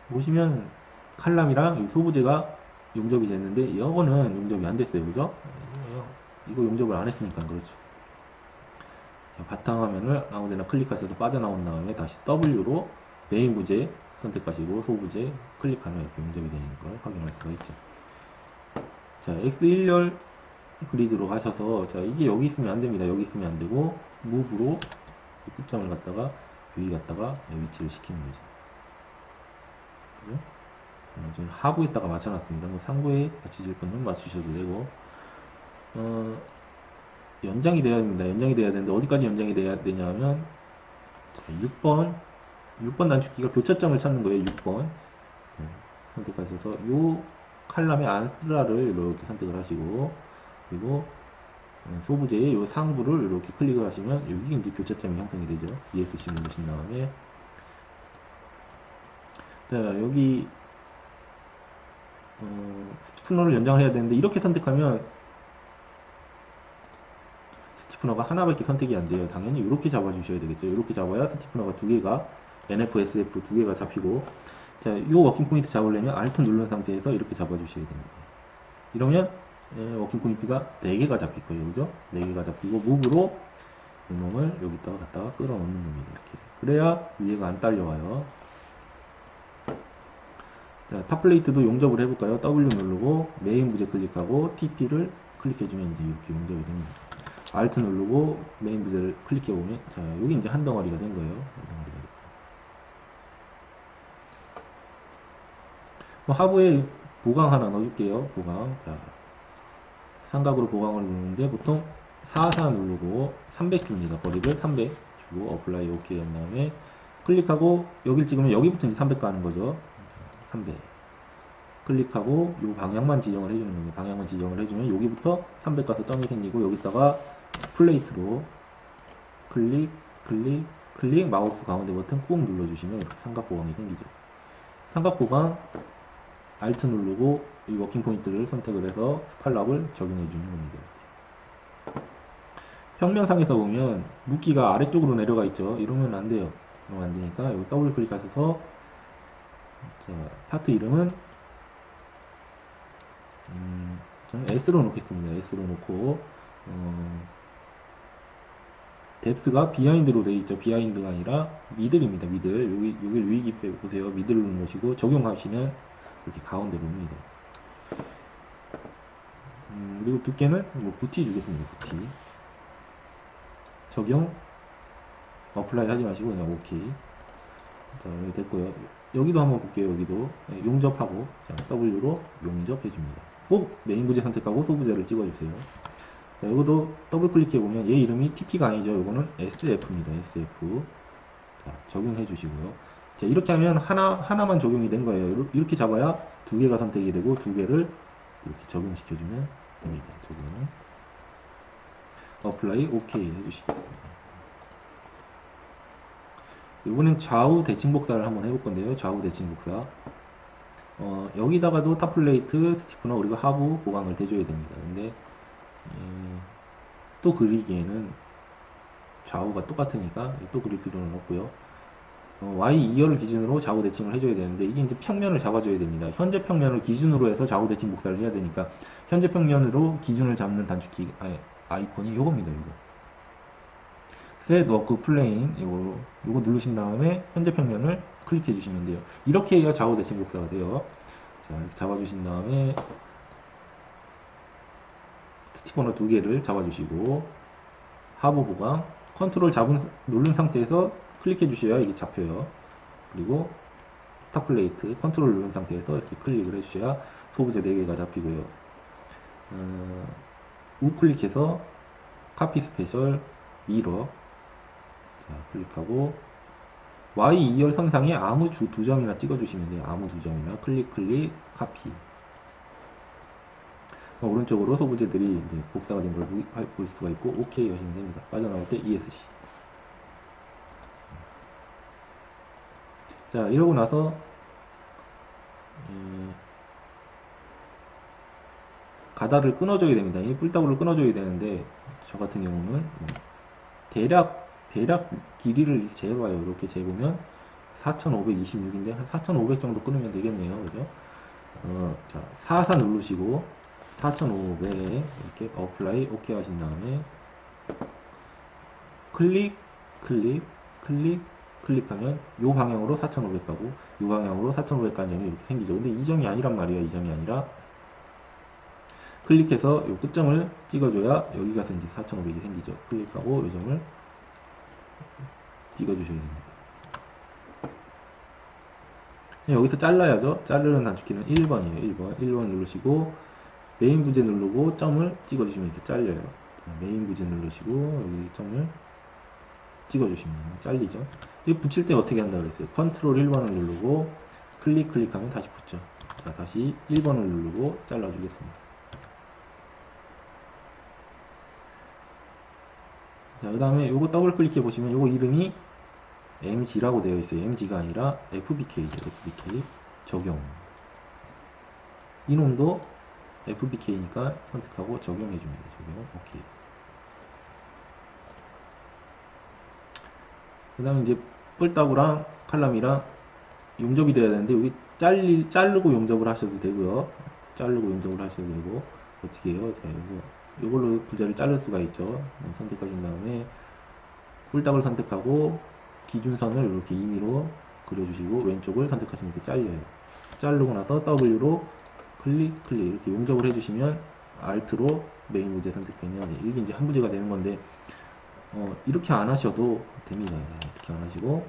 A: 보시면 칼럼이랑 소부제가 용접이 됐는데 이거는 용접이 안 됐어요. 그죠? 이거 용접을 안 했으니까 그렇죠. 자, 바탕화면을 아무데나 클릭하셔서 빠져나온 다음에 다시 W로 메인 부제 선택하시고 소부제 클릭하면 이렇게 용접이 되는 걸 확인할 수가 있죠. 자, X1열 그리드로 가셔서 자, 이게 여기 있으면 안 됩니다. 여기 있으면 안 되고 무브로 끝점을 갖다가 여기 갖다가 위치를 시키는 거죠. 그죠? 저는 하부에다가 맞춰놨습니다. 뭐 상부에 맞추실 분은 맞추셔도 되고 연장이 돼야 됩니다. 연장이 돼야 되는데 어디까지 연장이 돼야 되냐면 6번 단축키가 교차점을 찾는 거예요. 6번 선택하셔서 요 칼럼의 안스트라를 이렇게 선택을 하시고 그리고 소부제의 요 상부를 이렇게 클릭을 하시면 여기 이제 교차점이 형성이 되죠. ESC 누르신 다음에 자 여기 스티프너를 연장해야 되는데 이렇게 선택하면 스티프너가 하나밖에 선택이 안 돼요. 당연히 이렇게 잡아주셔야 되겠죠. 이렇게 잡아야 스티프너가 2개가 NF, SF 2개가 잡히고 자, 이 워킹 포인트 잡으려면 Alt 누른 상태에서 이렇게 잡아주셔야 됩니다. 이러면 워킹 포인트가 4개가 잡힐 거예요. 그죠? 4개가 잡히고 무브로 이놈을 여기다가 갖다가 끌어넣는 겁니다. 이렇게. 그래야 위에가 안 딸려와요. 자, 탑플레이트도 용접을 해볼까요? W 누르고 메인 부제 클릭하고 TP를 클릭해주면 이제 이렇게 용접이 됩니다. Alt 누르고 메인 부제를 클릭해보면 자, 여기 이제 한 덩어리가 된 거예요. 한 덩어리가 됐고. 하부에 보강 하나 넣어줄게요. 보강. 자, 삼각으로 보강을 누르는데 보통 44 누르고 300 줍니다. 거리를 300 주고 어플라이 OK 한 다음에 클릭하고 여기를 찍으면 여기부터 이제 300 가는 거죠. 300 클릭하고 요 방향만 지정을 해주는 겁니다. 방향만 지정을 해주면 여기부터 300 가서 점이 생기고 여기다가 플레이트로 클릭 클릭 클릭 마우스 가운데 버튼 꾹 눌러주시면 이렇게 삼각 보강이 생기죠. 삼각 보강 Alt 누르고 이 워킹 포인트를 선택을 해서 스칼랍을 적용해 주는 겁니다. 평면상에서 보면 묶기가 아래쪽으로 내려가 있죠. 이러면 안 돼요. 이러면 안 되니까 여기 더블 클릭하셔서 자, 파트 이름은 저는 S로 놓겠습니다. S로 놓고 뎁스가 비하인드로 되어 있죠. 비하인드가 아니라 미들입니다. 미들. 여기 위기 보세요. 미들을 놓으시고 적용하시면 이렇게 가운데로 옵니다. 그리고 두께는 뭐 구티 주겠습니다. 구티. 적용 어플라이 하지 마시고 그냥 오케이. 자, 여기 됐고요. 여기도 한번 볼게요. 여기도 용접하고 자, W로 용접해 줍니다. 꼭 메인 부재 선택하고 소부재를 찍어주세요. 자, 이것도 더블 클릭해 보면 얘 이름이 TP가 아니죠. 이거는 SF입니다. SF. 자, 적용해 주시고요. 자, 이렇게 하면 하나만 적용이 된 거예요. 이렇게 잡아야 두 개가 선택이 되고 두 개를 이렇게 적용시켜 주면 됩니다. 적용. 어플라이 오케이 해주시겠습니다. 이번엔 좌우 대칭 복사를 한번 해볼 건데요. 좌우 대칭 복사. 여기다가도 탑플레이트, 스티프너, 그리고 하부 보강을 대줘야 됩니다. 근데, 또 그리기에는 좌우가 똑같으니까 또 그릴 필요는 없고요. Y 2열을 기준으로 좌우 대칭을 해줘야 되는데, 이게 이제 평면을 잡아줘야 됩니다. 현재 평면을 기준으로 해서 좌우 대칭 복사를 해야 되니까, 현재 평면으로 기준을 잡는 단축키, 아이콘이 요겁니다, 요거. Set Work Plane 요거 누르신 다음에 현재 평면을 클릭해 주시면 돼요. 이렇게 해야 좌우 대칭 복사가 돼요. 자, 이렇게 잡아주신 다음에 스티커너 두 개를 잡아주시고 하부 보강 컨트롤 누른 상태에서 클릭해 주셔야 이게 잡혀요. 그리고 탑 플레이트 컨트롤 누른 상태에서 이렇게 클릭을 해 주셔야 소부재 4개가 잡히고요. 우클릭해서 카피 스페셜 미러 자, 클릭하고 Y 2열 선상에 아무 두 점이나 찍어주시면 돼요. 아무 두 점이나 클릭 카피. 오른쪽으로 소부재들이 이제 복사가 된 걸 볼 수가 있고 OK 하시면 됩니다. 빠져나올 때 ESC. 자, 이러고 나서 가다를 끊어줘야 됩니다. 이 뿔따구를 끊어줘야 되는데 저 같은 경우는 대략 길이를 재봐요. 이렇게 재보면 4526인데 한 4500 정도 끊으면 되겠네요. 그죠? 자, 44 누르시고 4500에 이렇게 어플라이 오케이 하신 다음에 클릭하면 요 방향으로 4500 가고 요 방향으로 4500 가는 점이 이렇게 생기죠. 근데 이 점이 아니란 말이에요. 이 점이 아니라 클릭해서 요 끝점을 찍어줘야 여기 가서 이제 4500이 생기죠. 클릭하고 요 점을 찍어주셔야 됩니다. 여기서 잘라야죠. 자르는 단축키는 1번이에요. 1번 누르시고 메인 부재 누르고 점을 찍어주시면 이렇게 잘려요. 메인 부재 누르시고 여기 점을 찍어주시면 잘리죠. 이거 붙일 때 어떻게 한다 그랬어요? 컨트롤 1번을 누르고 클릭하면 다시 붙죠. 자, 다시 1번을 누르고 잘라주겠습니다. 자, 그 다음에 요거 더블 클릭해 보시면 요거 이름이 MG라고 되어 있어요. MG가 아니라 FBK죠. FBK 적용. 이놈도 FBK니까 선택하고 적용해 줍니다. 적용. 오케이. 그 다음에 이제 뿔따구랑 칼럼이랑 용접이 돼야 되는데 여기 자르고 용접을 하셔도 되고요. 자르고 용접을 하셔도 되고 어떻게 해요? 자, 요걸로 부재를 자를 수가 있죠. 선택하신 다음에 뿔따구를 선택하고 기준선을 이렇게 임의로 그려주시고 왼쪽을 선택하시면 이렇게 잘려요. 자르고 나서 W로 클릭 이렇게 용접을 해주시면 Alt로 메인 부재 선택하면 이게 이제 한 부재가 되는 건데 이렇게 안 하셔도 됩니다. 이렇게 안 하시고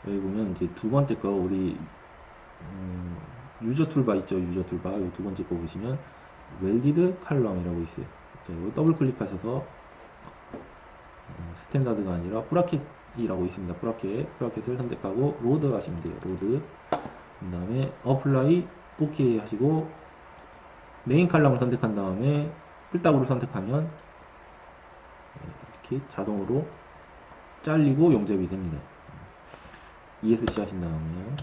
A: 여기 보면 이제 두 번째 거 우리 유저 툴바 있죠. 유저 툴바 이 두 번째 거 보시면 웰디드 칼럼이라고 있어요. 자, 이거 더블 클릭하셔서 스탠다드가 아니라 브라켓이라고 있습니다. 브라켓을 선택하고 로드 하시면 돼요. 로드. 그 다음에 어플라이 오케이 하시고 메인 칼럼을 선택한 다음에 뿔따구를 선택하면 이렇게 자동으로 잘리고 용접이 됩니다. ESC 하신 다음에요.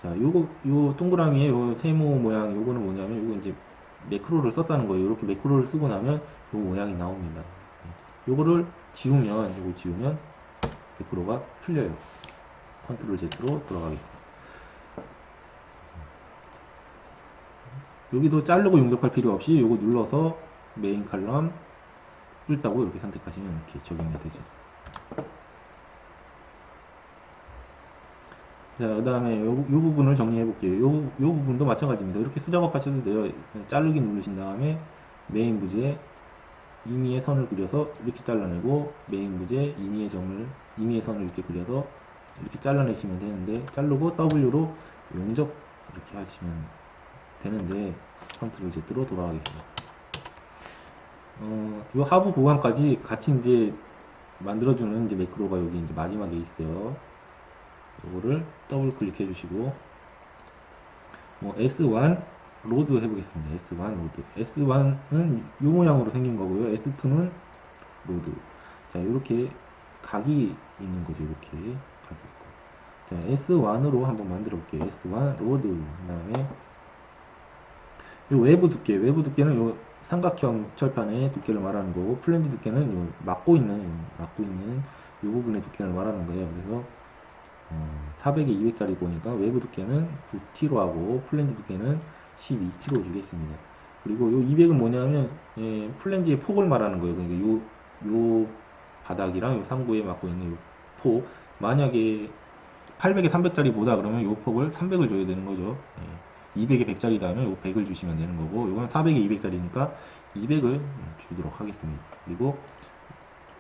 A: 자, 요 동그라미에 요 세모 모양 요거는 뭐냐면 요거 이제 매크로를 썼다는 거예요. 이렇게 매크로를 쓰고 나면 요 모양이 나옵니다. 요거 지우면 매크로가 풀려요. 컨트롤 Z로 돌아가겠습니다. 여기도 자르고 용접할 필요 없이 요거 눌러서 메인 칼럼 뿔따고 이렇게 선택하시면 이렇게 적용이 되죠. 자, 그 다음에 요 부분을 정리해 볼게요. 요 부분도 마찬가지입니다. 이렇게 수작업 하셔도 돼요. 자르기 누르신 다음에 메인 부지에 임의의 선을 그려서 이렇게 잘라내고, 메인 부지에 임의의 선을 이렇게 그려서 이렇게 잘라내시면 되는데, 자르고 W로 용접 이렇게 하시면 되는데, 컨트롤 Z로 돌아가겠습니다. 요 하부 보강까지 같이 이제 만들어주는 이제 매크로가 여기 이제 마지막에 있어요. 요거를 더블 클릭해 주시고, 뭐 S1 로드 해보겠습니다. S1 로드. S1은 이 모양으로 생긴 거고요. S2는 로드. 자, 이렇게 각이 있는 거죠. 이렇게 각이 있고. 자, S1으로 한번 만들어 볼게요. S1 로드. 그 다음에 요 외부 두께는 요 삼각형 철판의 두께를 말하는 거고, 플랜지 두께는 요 막고 있는 요 부분의 두께를 말하는 거예요. 그래서 400에 200짜리 보니까 외부 두께는 9T로 하고 플랜지 두께는 12T로 주겠습니다. 그리고 요 200은 뭐냐면 플랜지의 폭을 말하는 거예요. 그러니까 요 바닥이랑 요 상부에 맞고 있는 요 폭. 만약에 800에 300짜리 보다 그러면 요 폭을 300을 줘야 되는 거죠. 200에 100짜리다 하면 요 100을 주시면 되는 거고, 요건 400에 200짜리니까 200을 주도록 하겠습니다. 그리고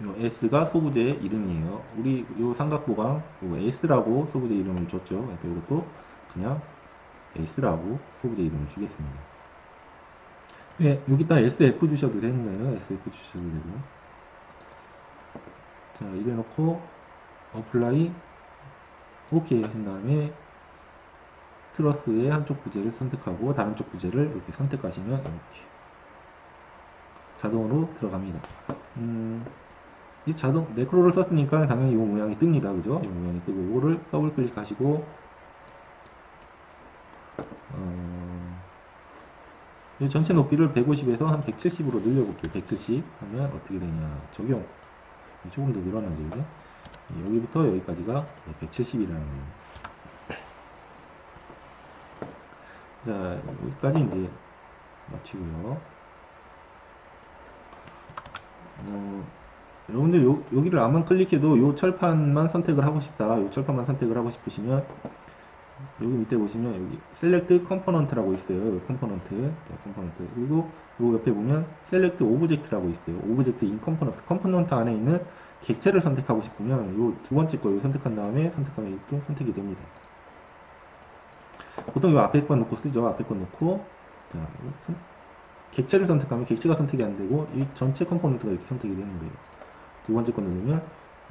A: 요 S가 소부제의 이름이에요. 우리 요 삼각보강 요 S라고 소부제 이름을 줬죠. 그러니까 이것도 그냥 S라고 소부제 이름을 주겠습니다. 네, 여기다 SF 주셔도 되는 거예요. SF 주셔도 되고. 자, 이래 놓고 어플라이 OK 하신 다음에 트러스의 한쪽 부재를 선택하고 다른 쪽 부재를 이렇게 선택하시면 이렇게 자동으로 들어갑니다. 이 자동 매크로를 썼으니까 당연히 이 모양이 뜹니다. 그죠? 이 모양이 뜨고, 이거를 더블 클릭하시고 이 전체 높이를 150에서 한 170으로 늘려볼게요. 170 하면 어떻게 되냐? 적용. 조금 더 늘어나죠. 이제 여기부터 여기까지가 170이라는 거예요. 자, 여기까지 이제 마치고요. 여러분들 여기를 아무리 클릭해도 요 철판만 선택을 하고 싶다. 요 철판만 선택을 하고 싶으시면 여기 밑에 보시면 여기 셀렉트 컴포넌트라고 있어요. 컴포넌트. 그리고 요 옆에 보면 셀렉트 오브젝트라고 있어요. 오브젝트 인 컴포넌트. 컴포넌트 안에 있는 객체를 선택하고 싶으면 요 두 번째 거 선택한 다음에 선택하면 이렇게 선택이 됩니다. 보통 요 앞에 거 놓고 쓰죠. 앞에 거 놓고 자, 객체를 선택하면 객체가 선택이 안 되고 이 전체 컴포넌트가 이렇게 선택이 되는 거예요. 두 번째 거 누르면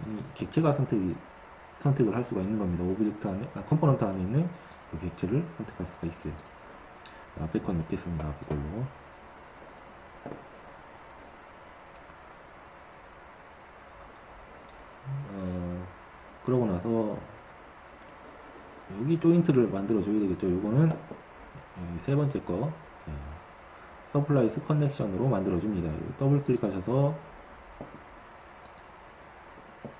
A: 이 객체가 선택을 할 수가 있는 겁니다. 오브젝트 안에, 컴포넌트 안에 있는 그 객체를 선택할 수가 있어요. 앞에 건 넣겠습니다. 앞에 걸로. 그러고 나서 여기 조인트를 만들어 줘야 되겠죠. 요거는 세 번째 거 서플라이스 커넥션으로 만들어 줍니다. 더블 클릭하셔서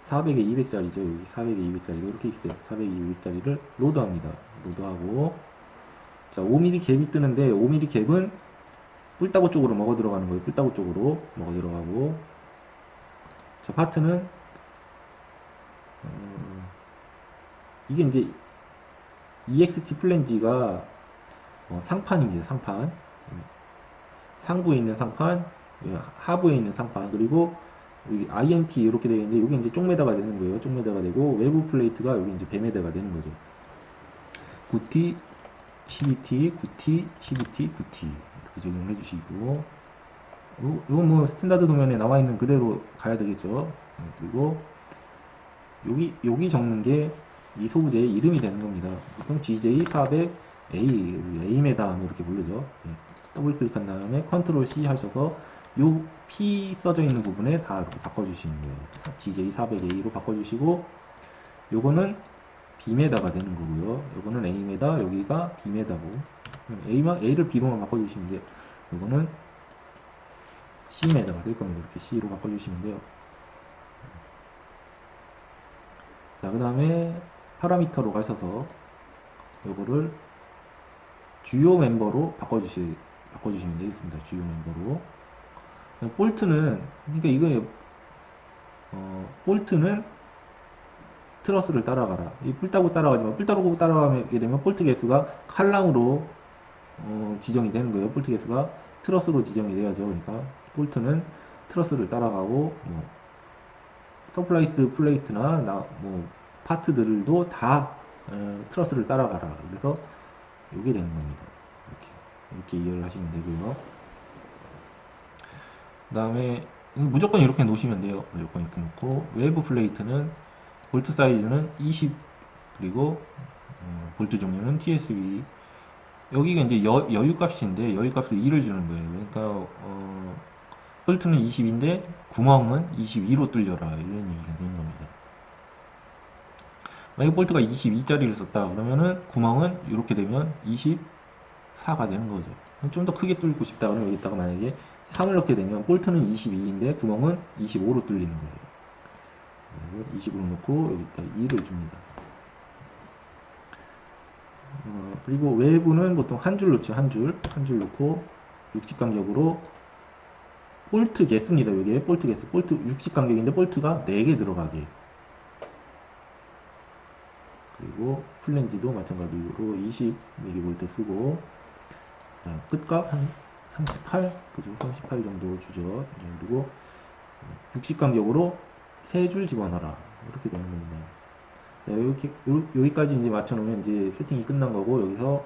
A: 400에 200짜리죠. 여기 400에 200짜리 이렇게 있어요. 400에 200짜리를 로드합니다. 로드하고 자 5mm 갭이 뜨는데 5mm 갭은 뿔따구 쪽으로 먹어 들어가는 거예요. 뿔따구 쪽으로 먹어 들어가고 자 파트는 이게 이제 EXT 플랜지가 상판입니다. 상판. 상부에 있는 상판, 하부에 있는 상판, 그리고 여기 INT 이렇게 되어 있는데 여기 이제 쪽매다가 되는 거예요. 쪽매다가 되고 외부 플레이트가 여기 이제 배매다가 되는 거죠. 9T, 12T, 9T, 12T, 9T 이렇게 적용해 주시고 이건 뭐 스탠다드 도면에 나와 있는 그대로 가야 되겠죠. 그리고 여기 적는 게 이 소부제의 이름이 되는 겁니다. 보통 GJ400A, A메다 뭐 이렇게 부르죠. 더블 클릭한 다음에 컨트롤 C 하셔서 요 P 써져 있는 부분에 다 이렇게 바꿔주시는 거예요. GJ400A로 바꿔주시고 요거는 B메다가 되는 거고요. 요거는 A메다, 여기가 B메다고 A를 B로만 바꿔주시면 돼요. 요거는 C메다가 될 겁니다. 이렇게 C로 바꿔주시면 돼요. 자, 그 다음에 파라미터로 가셔서 요거를 주요 멤버로 바꿔주시면 되겠습니다. 주요 멤버로. 볼트는, 그러니까 이거, 볼트는 트러스를 따라가라. 이 뿔따구 따라가지만, 뿔따구 따라가게 되면 볼트 개수가 칼랑으로 지정이 되는 거예요. 볼트 개수가 트러스로 지정이 돼야죠. 그러니까 볼트는 트러스를 따라가고, 뭐 서플라이스 플레이트나 뭐 파트들도 다 트러스를 따라가라. 그래서 이게 되는 겁니다. 이렇게 이해를 하시면 되고요. 그 다음에 무조건 이렇게 놓으시면 돼요. 무조건 이렇게 놓고, 웨이브 플레이트는 볼트 사이즈는 20, 그리고 볼트 종류는 TSB. 여기가 이제 여유값인데 여유값을 2를 주는 거예요. 그러니까 볼트는 20인데 구멍은 22로 뚫려라, 이런 얘기가 되는 겁니다. 만약에 볼트가 22짜리를 썼다 그러면은 구멍은 이렇게 되면 24가 되는 거죠. 좀 더 크게 뚫고 싶다 그러면 여기다가 만약에 3을 넣게 되면 볼트는 22인데 구멍은 25로 뚫리는 거예요. 20으로 놓고 여기다 2를 줍니다. 그리고 외부는 보통 한 줄 넣죠. 한 줄 넣고 60 간격으로 볼트 개수입니다. 여기에 볼트 개수, 볼트 60 간격인데 볼트가 4개 들어가게. 그리고 플랜지도 마찬가지로 20mV 쓰고, 자, 끝값 한 38, 그죠? 38 정도 주죠. 그리고 60 간격으로 3줄 집어넣어라. 이렇게 되는 겁니다. 네, 여기까지 이제 맞춰놓으면 이제 세팅이 끝난 거고, 여기서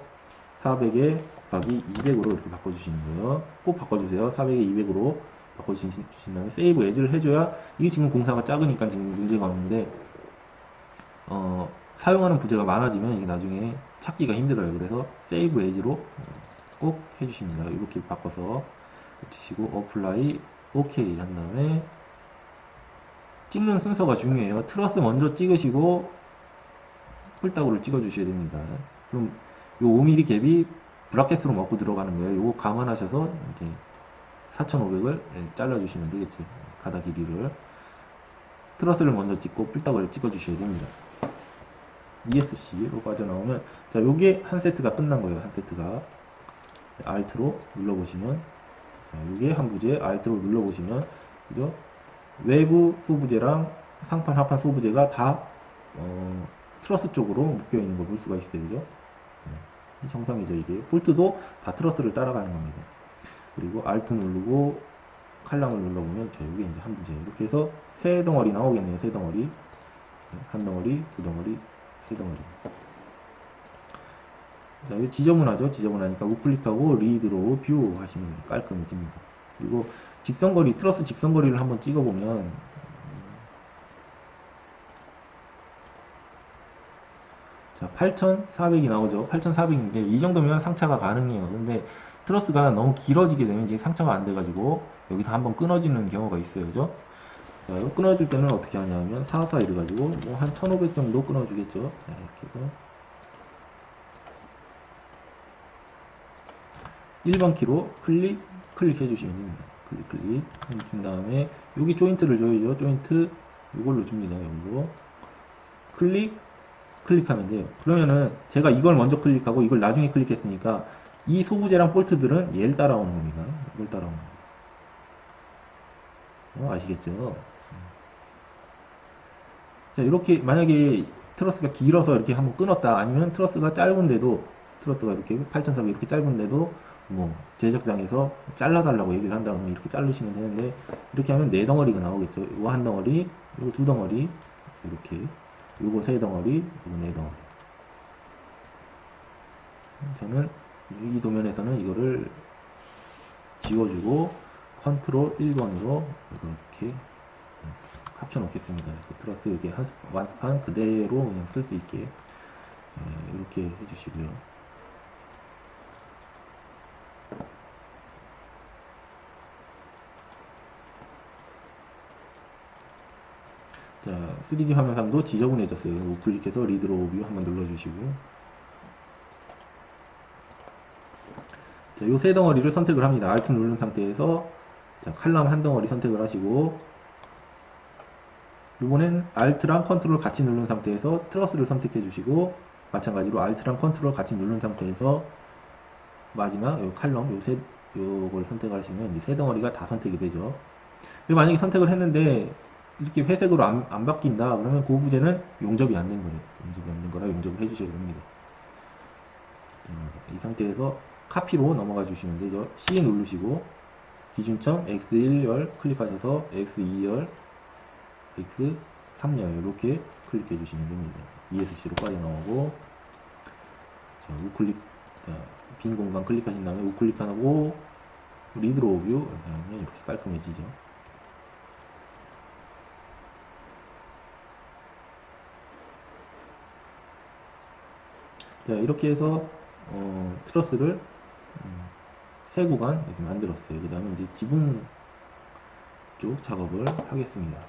A: 400에 곱하기 200으로 이렇게 바꿔주시는 거예요. 꼭 바꿔주세요. 400에 200으로 바꿔주신 다음에 세이브 에즈를 해줘야, 이게 지금 공사가 작으니까 지금 문제가 없는데, 사용하는 부재가 많아지면 이게 나중에 찾기가 힘들어요. 그래서 세이브 에즈로 꼭 해주십니다. 이렇게 바꿔서 해주시고, 어플라이, 오케이 한 다음에, 찍는 순서가 중요해요. 트러스 먼저 찍으시고 뿔따구를 찍어 주셔야 됩니다. 그럼 요 5mm 갭이 브라켓으로 먹고 들어가는 거예요. 요거 감안하셔서 이제 4,500을 잘라 주시면 되겠죠. 가다 길이를. 트러스를 먼저 찍고 뿔따구를 찍어 주셔야 됩니다. ESC로 빠져나오면, 자, 요게 한 세트가 끝난 거예요. 한 세트가. Alt로 눌러보시면, 자, 요게 한 부재, Alt로 눌러보시면, 그죠? 외부 소부재랑 상판, 하판 소부재가 다 트러스 쪽으로 묶여 있는 걸 볼 수가 있어요. 그죠? 네. 정상이죠, 이게. 볼트도 다 트러스를 따라가는 겁니다. 그리고 Alt 누르고 칼랑을 눌러보면, 자, 이게 이제 한 부재. 이렇게 해서 세 덩어리 나오겠네요. 세 덩어리. 한 덩어리, 두 덩어리, 세 덩어리. 자, 이거 지저분하죠? 지저분하니까 우클릭하고 리드로 뷰 하시면 깔끔해집니다. 그리고 직선거리, 트러스 직선거리를 한번 찍어보면, 자, 8,400이 나오죠. 8,400인데 이 정도면 상차가 가능해요. 근데 트러스가 너무 길어지게 되면 이제 상차가 안 돼가지고 여기서 한번 끊어지는 경우가 있어요. 그죠? 자, 이거 끊어줄 때는 어떻게 하냐면 44 이래가지고 뭐 한 1,500 정도 끊어주겠죠. 자, 이렇게 해서 1번 키로 클릭해 주시면 됩니다. 클릭 해준 다음에 여기 조인트를 줘야죠. 조인트 이걸로 줍니다. 이걸로 클릭하면 돼요. 그러면은 제가 이걸 먼저 클릭하고 이걸 나중에 클릭했으니까 이 소부재랑 볼트들은 얘를 따라오는 겁니다. 이걸 따라오는 거. 아시겠죠? 자, 이렇게 만약에 트러스가 길어서 이렇게 한번 끊었다, 아니면 트러스가 짧은데도, 트러스가 이렇게 8,400 이렇게 짧은데도 뭐 제작장에서 잘라달라고 얘기를 한다 그러면 이렇게 자르시면 되는데, 이렇게 하면 네 덩어리가 나오겠죠. 이거 한 덩어리, 이거 두 덩어리, 이렇게, 요거 세 덩어리, 요거 네 덩어리. 저는 이 도면에서는 이거를 지워주고 컨트롤 1번으로 이렇게 합쳐 놓겠습니다. 그래서 트러스 이렇게 완판 그대로 그냥 쓸 수 있게 이렇게 해주시고요. 자, 3D 화면상도 지저분해졌어요. 우클릭해서 리드로우 뷰 한번 눌러주시고, 자, 요 세 덩어리를 선택을 합니다. Alt 누른 상태에서, 자, 칼럼 한 덩어리 선택을 하시고, 이번엔 Alt랑 컨트롤 같이 누른 상태에서 트러스를 선택해 주시고, 마찬가지로 Alt랑 컨트롤 같이 누른 상태에서 마지막 요 칼럼, 요걸 선택하시면 이제 세 덩어리가 다 선택이 되죠. 그리고 만약에 선택을 했는데 이렇게 회색으로 안 바뀐다 그러면 그 부재는 용접이 안 된 거예요. 용접이 안 된 거라 용접을 해주셔야 됩니다. 이 상태에서 카피로 넘어가 주시면 되죠. C 누르시고 기준점 X1열 클릭하셔서 X2열, X3열 이렇게 클릭해 주시면 됩니다. ESC로 빠져나오고 자, 우클릭 빈 공간 클릭하신 다음에 우클릭하고 리드로우 뷰 하면 이렇게 깔끔해지죠. 자, 이렇게 해서 트러스를 세 구간 이렇게 만들었어요. 그 다음에 이제 지붕 쪽 작업을 하겠습니다.